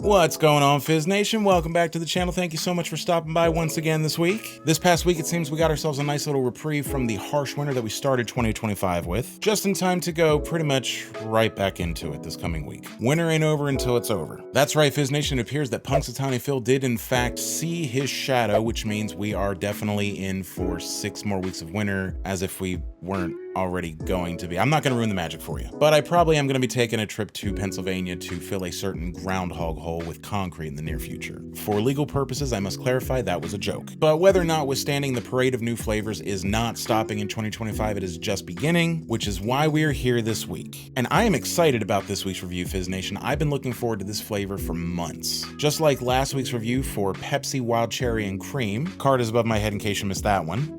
What's going on, Fizz Nation? Welcome back to the channel. Thank you so much for stopping by once again this week. This past week, it seems we got ourselves a nice little reprieve from the harsh winter that we started 2025 with, just in time to go pretty much right back into it this coming week. Winter ain't over until it's over. That's right, Fizz Nation. It appears that Punxsutawney Phil did in fact see his shadow, which means we are definitely in for 6 more weeks of winter, as if we weren't already going to be. I'm not going to ruin the magic for you, but I probably am going to be taking a trip to Pennsylvania to fill a certain groundhog hole with concrete in the near future. For legal purposes, I must clarify that was a joke. But whether notwithstanding, the parade of new flavors is not stopping in 2025, it is just beginning, which is why we are here this week. And I am excited about this week's review, Fizz Nation. I've been looking forward to this flavor for months. Just like last week's review for Pepsi Wild Cherry and Cream, card is above my head in case you missed that one.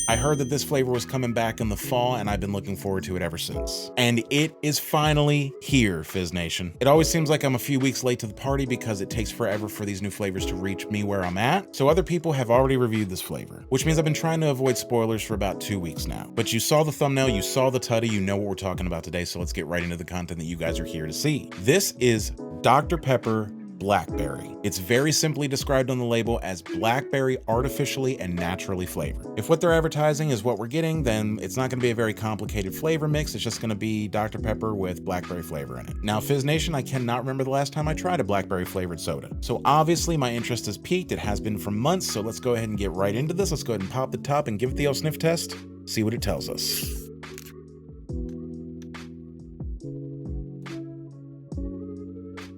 I heard that this flavor was coming back in the fall, and I've been looking forward to it ever since. And it is finally here, Fizz Nation. It always seems like I'm a few weeks late to the party because it takes forever for these new flavors to reach me where I'm at. So other people have already reviewed this flavor, which means I've been trying to avoid spoilers for about 2 weeks now. But you saw the thumbnail, you saw the tutty, you know what we're talking about today, so let's get right into the content that you guys are here to see. This is Dr. Pepper Blackberry. It's very simply described on the label as blackberry artificially and naturally flavored. If what they're advertising is what we're getting, then it's not going to be a very complicated flavor mix. It's just going to be Dr. Pepper with blackberry flavor in it. Now, Fizz Nation, I cannot remember the last time I tried a blackberry flavored soda. So obviously my interest has peaked. It has been for months. So let's go ahead and get right into this. Let's go ahead and pop the top and give it the old sniff test. See what it tells us.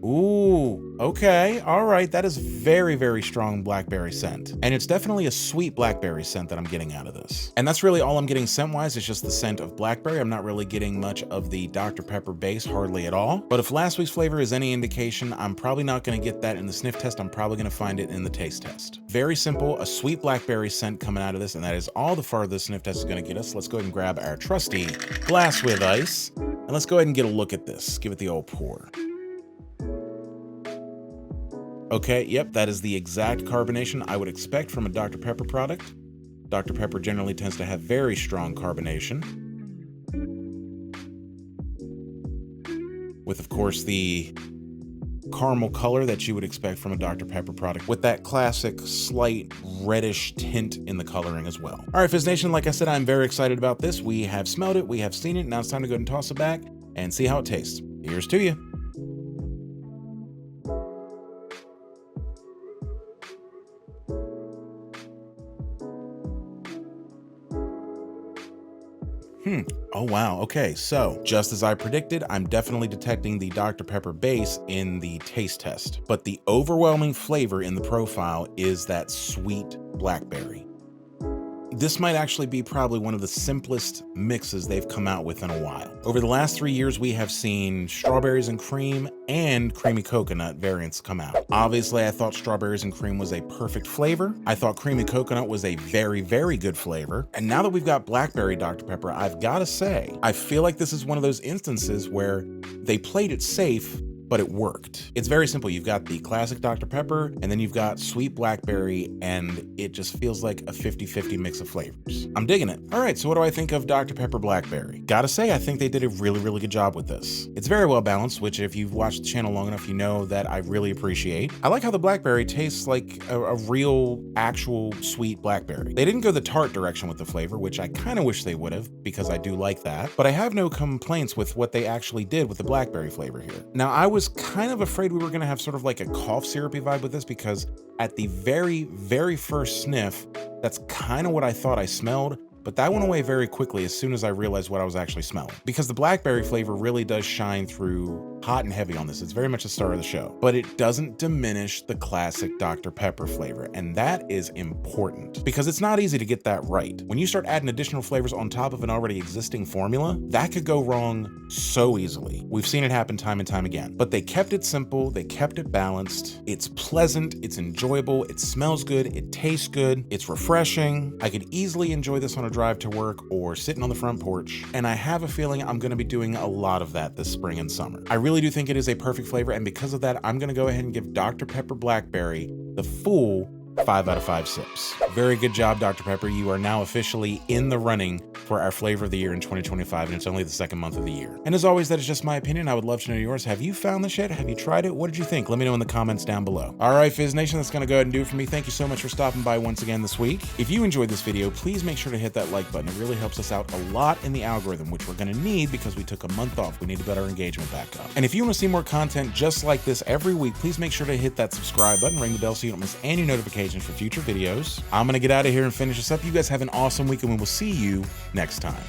Ooh, okay, all right. That is very, very strong blackberry scent. And it's definitely a sweet blackberry scent that I'm getting out of this. And that's really all I'm getting scent-wise. It's just the scent of blackberry. I'm not really getting much of the Dr. Pepper base, hardly at all. But if last week's flavor is any indication, I'm probably not gonna get that in the sniff test. I'm probably gonna find it in the taste test. Very simple, a sweet blackberry scent coming out of this, and that is all the farther the sniff test is gonna get us. Let's go ahead and grab our trusty glass with ice. And let's go ahead and get a look at this. Give it the old pour. Okay, yep, that is the exact carbonation I would expect from a Dr. Pepper product. Dr. Pepper generally tends to have very strong carbonation, with, of course, the caramel color that you would expect from a Dr. Pepper product, with that classic slight reddish tint in the coloring as well. All right, Fizz Nation, like I said, I'm very excited about this. We have smelled it, we have seen it, now it's time to go ahead and toss it back and see how it tastes. Here's to you. Oh wow, okay, so just as I predicted, I'm definitely detecting the Dr. Pepper base in the taste test, but the overwhelming flavor in the profile is that sweet blackberry. This might actually be probably one of the simplest mixes they've come out with in a while. Over the last 3 years, we have seen strawberries and cream and creamy coconut variants come out. Obviously, I thought strawberries and cream was a perfect flavor. I thought creamy coconut was a very, very good flavor. And now that we've got blackberry Dr. Pepper, I've got to say, I feel like this is one of those instances where they played it safe, but it worked. It's very simple. You've got the classic Dr. Pepper, and then you've got sweet blackberry, and it just feels like a 50-50 mix of flavors. I'm digging it. All right, so what do I think of Dr. Pepper Blackberry? Gotta say, I think they did a really, really good job with this. It's very well balanced, which if you've watched the channel long enough, you know that I really appreciate. I like how the blackberry tastes like a real, actual sweet blackberry. They didn't go the tart direction with the flavor, which I kind of wish they would have, because I do like that, but I have no complaints with what they actually did with the blackberry flavor here. Now, I was kind of afraid we were gonna have sort of like a cough syrupy vibe with this, because at the very, very first sniff, that's kind of what I thought I smelled, but that went away very quickly as soon as I realized what I was actually smelling. Because the blackberry flavor really does shine through hot and heavy on this. It's very much the star of the show, but it doesn't diminish the classic Dr. Pepper flavor. And that is important because it's not easy to get that right. When you start adding additional flavors on top of an already existing formula, that could go wrong so easily. We've seen it happen time and time again, but they kept it simple. They kept it balanced. It's pleasant. It's enjoyable. It smells good. It tastes good. It's refreshing. I could easily enjoy this on a drive to work or sitting on the front porch. And I have a feeling I'm going to be doing a lot of that this spring and summer. I really do think it is a perfect flavor. And because of that, I'm going to go ahead and give Dr. Pepper Blackberry the full 5 out of 5 sips. Very good job, Dr. Pepper. You are now officially in the running for our flavor of the year in 2025, and it's only the second month of the year. And as always, that is just my opinion. I would love to know yours. Have you found this yet? Have you tried it? What did you think? Let me know in the comments down below. All right, Fizz Nation, that's gonna go ahead and do it for me. Thank you so much for stopping by once again this week. If you enjoyed this video, please make sure to hit that like button. It really helps us out a lot in the algorithm, which we're gonna need because we took a month off. We need to get our engagement back up. And if you wanna see more content just like this every week, please make sure to hit that subscribe button, ring the bell so you don't miss any notifications for future videos. I'm gonna get out of here and finish this up. You guys have an awesome week, and we will see you next time.